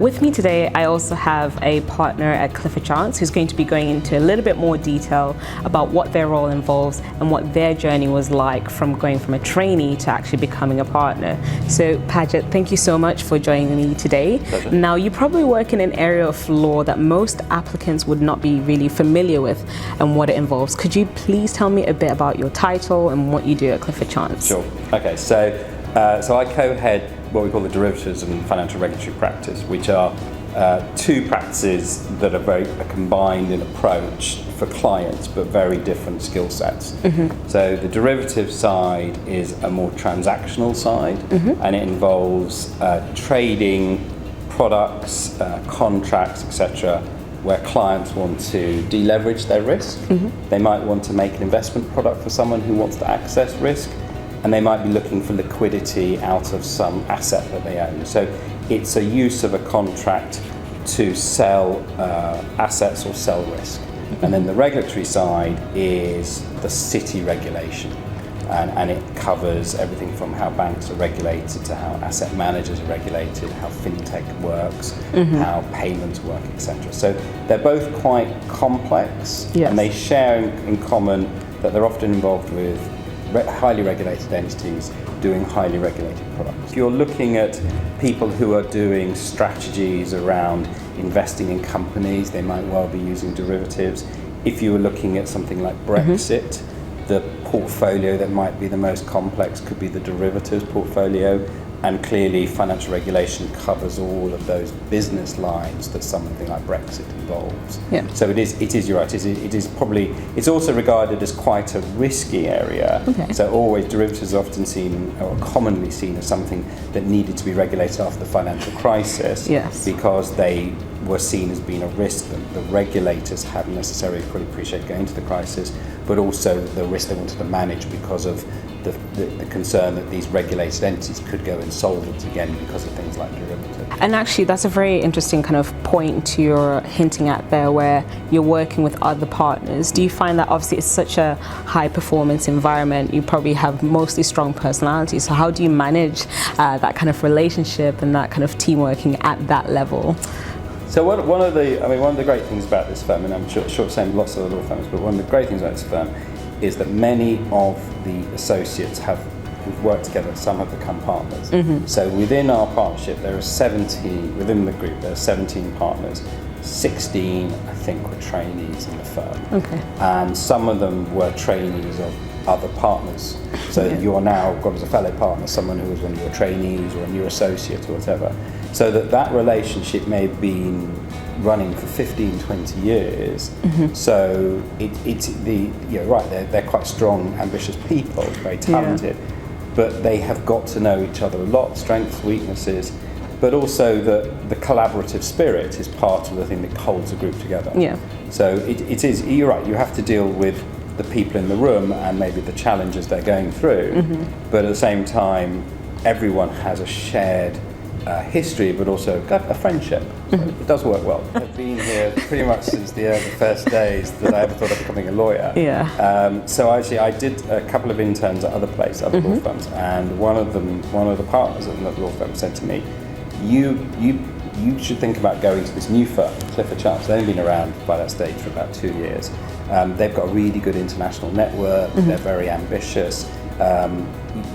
With me today, I also have a partner at Clifford Chance who's going to be going into a little bit more detail about what their role involves and what their journey was like from going from a trainee to actually becoming a partner. So Paget, thank you so much for joining me today. Pleasure. Now, you probably work in an area of law that most applicants would not be really familiar with and what it involves. Could you please tell me a bit about your title and what you do at Clifford Chance? Sure. Okay, so I co-head what we call the derivatives and financial regulatory practice, which are two practices that are very combined in approach for clients, but very different skill sets. Mm-hmm. So the derivative side is a more transactional side, mm-hmm. and it involves trading products, contracts, etc., where clients want to deleverage their risk. Mm-hmm. They might want to make an investment product for someone who wants to access risk, and they might be looking for liquidity out of some asset that they own. So it's a use of a contract to sell assets or sell risk. Mm-hmm. And then the regulatory side is the city regulation. And it covers everything from how banks are regulated to how asset managers are regulated, how fintech works, mm-hmm. how payments work, etc. So they're both quite complex, yes. And they share in common that they're often involved with highly regulated entities doing highly regulated products. If you're looking at people who are doing strategies around investing in companies, they might well be using derivatives. If you were looking at something like Brexit, mm-hmm. the portfolio that might be the most complex could be the derivatives portfolio, and clearly financial regulation covers all of those business lines that something like Brexit involves. Yeah. So it is you're right, it is probably, it's also regarded as quite a risky area. Okay. So always derivatives are often seen, or commonly seen, as something that needed to be regulated after the financial crisis. Yes. Because they were seen as being a risk that the regulators hadn't necessarily fully appreciated going into the crisis, but also the risk they wanted to manage because of the concern that these regulated entities could go insolvent again because of things like derivatives. And actually, that's a very interesting kind of point you're hinting at there, where you're working with other partners. Do you find that obviously it's such a high performance environment, you probably have mostly strong personalities, so how do you manage that kind of relationship and that kind of team working at that level? So one of the great things about this firm, and I'm sure it's saying lots of other law firms, but one of the great things about this firm is that many of the associates who've worked together, some have become partners. Mm-hmm. So within our partnership, there are 17, within the group, there are 17 partners. 16, I think, were trainees in the firm. Okay. And some of them were trainees of other partners. So yeah. You're now got as a fellow partner someone who was one of your trainees or a new associate or whatever. So that relationship may have been running for 15, 20 years. Mm-hmm. So you're right, they're quite strong, ambitious people, very talented, yeah. But they have got to know each other a lot, strengths, weaknesses, but also the collaborative spirit is part of the thing that holds a group together. Yeah. So it is, you're right, you have to deal with the people in the room and maybe the challenges they're going through, mm-hmm. but at the same time, everyone has a shared history, but also a friendship. So mm-hmm. It does work well. I've been here pretty much since the first days that I ever thought of becoming a lawyer. Yeah. So actually, I did a couple of interns at other places, other mm-hmm. law firms, and one of the partners at the law firm said to me, "You should think about going to this new firm, Clifford Chance. They've been around by that stage for about 2 years. They've got a really good international network. Mm-hmm. They're very ambitious.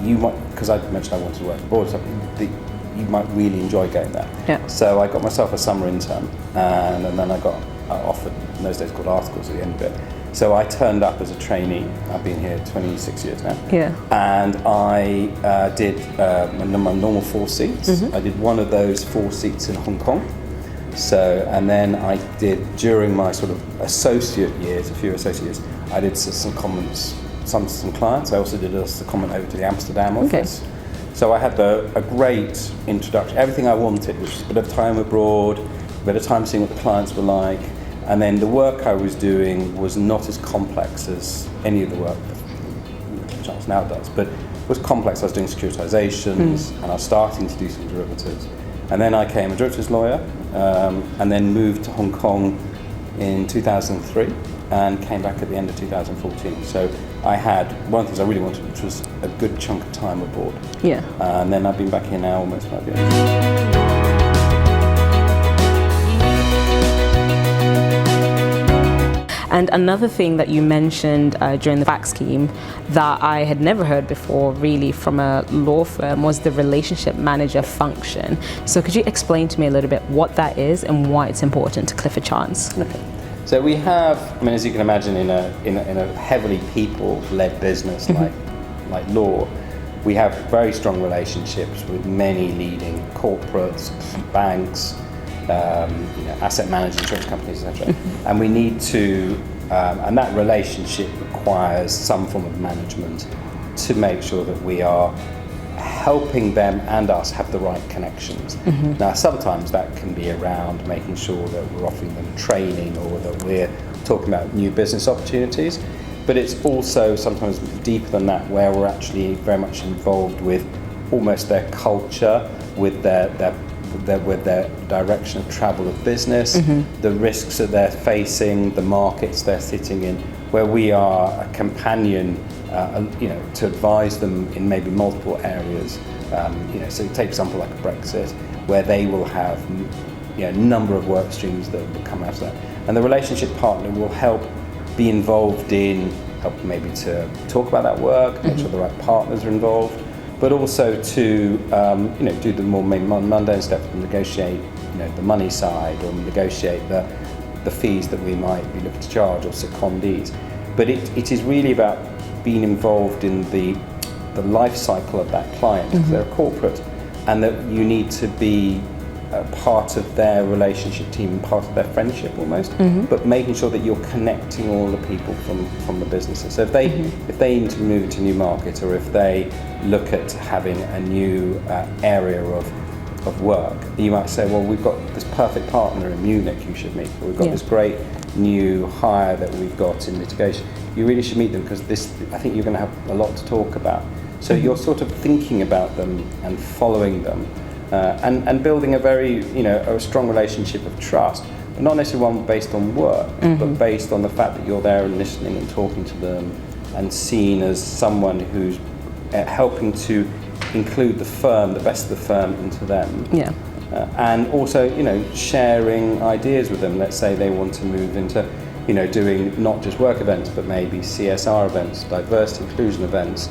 You might, because I mentioned I wanted to work abroad, so you might really enjoy going there." Yeah. So I got myself a summer intern, and then I got offered, in those days called articles at the end of it. So I turned up as a trainee. I've been here 26 years now. Yeah. And I did my normal 4 seats. Mm-hmm. I did one of those 4 seats in Hong Kong. So, and then I did, during my sort of associate years, a few associate years, I did some comments, some clients. I also did a comment over to the Amsterdam office. Okay. So I had a great introduction, everything I wanted, which was a bit of time abroad, a bit of time seeing what the clients were like, and then the work I was doing was not as complex as any of the work that Chance now does, but it was complex. I was doing securitizations, and I was starting to do some derivatives. And then I became a derivatives lawyer, and then moved to Hong Kong in 2003, and came back at the end of 2014. So I had one of the things I really wanted, which was a good chunk of time abroad. Yeah. And then I've been back here now almost 5 years. And another thing that you mentioned during the back scheme that I had never heard before really from a law firm was the relationship manager function. So could you explain to me a little bit what that is and why it's important to Clifford Chance? Okay. So we have, I mean, as you can imagine, in a heavily people-led business like law, we have very strong relationships with many leading corporates, banks, asset managers, insurance companies, etc. And we need to, and that relationship requires some form of management to make sure that we are helping them and us have the right connections. Now, sometimes that can be around making sure that we're offering them training or that we're talking about new business opportunities. But it's also sometimes deeper than that, where we're actually very much involved with almost their culture, with their direction of travel of business, the risks that they're facing, the markets they're sitting in, where we are a companion, to advise them in maybe multiple areas. So take example like a Brexit, where they will have a number of work streams that will come out of that, and the relationship partner will help be involved in, help maybe to talk about that work, make sure the right partners are involved, but also to do the more mundane steps, negotiate the money side, or negotiate the fees that we might be looking to charge, or secondees. But it is really about being involved in the life cycle of that client. Because they're a corporate, and that you need to be part of their relationship team, part of their friendship almost, but making sure that you're connecting all the people from the businesses. So if they need to move into a new market, or if they look at having a new area of work, you might say, well, we've got this perfect partner in Munich you should meet, or we've got this great new hire that we've got in litigation. You really should meet them, because I think you're going to have a lot to talk about. So you're sort of thinking about them and following them, and building a very, a strong relationship of trust, but not necessarily one based on work, but based on the fact that you're there and listening and talking to them, and seen as someone who's helping to include the firm, the best of the firm, into them. Yeah. And also, sharing ideas with them. Let's say they want to move into, doing not just work events, but maybe CSR events, diversity inclusion events,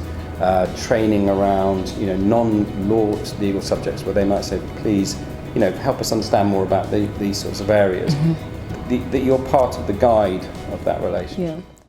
training around, non-law legal subjects, where they might say, please, help us understand more about these sorts of areas. That you're part of the guide of that relationship. Yeah.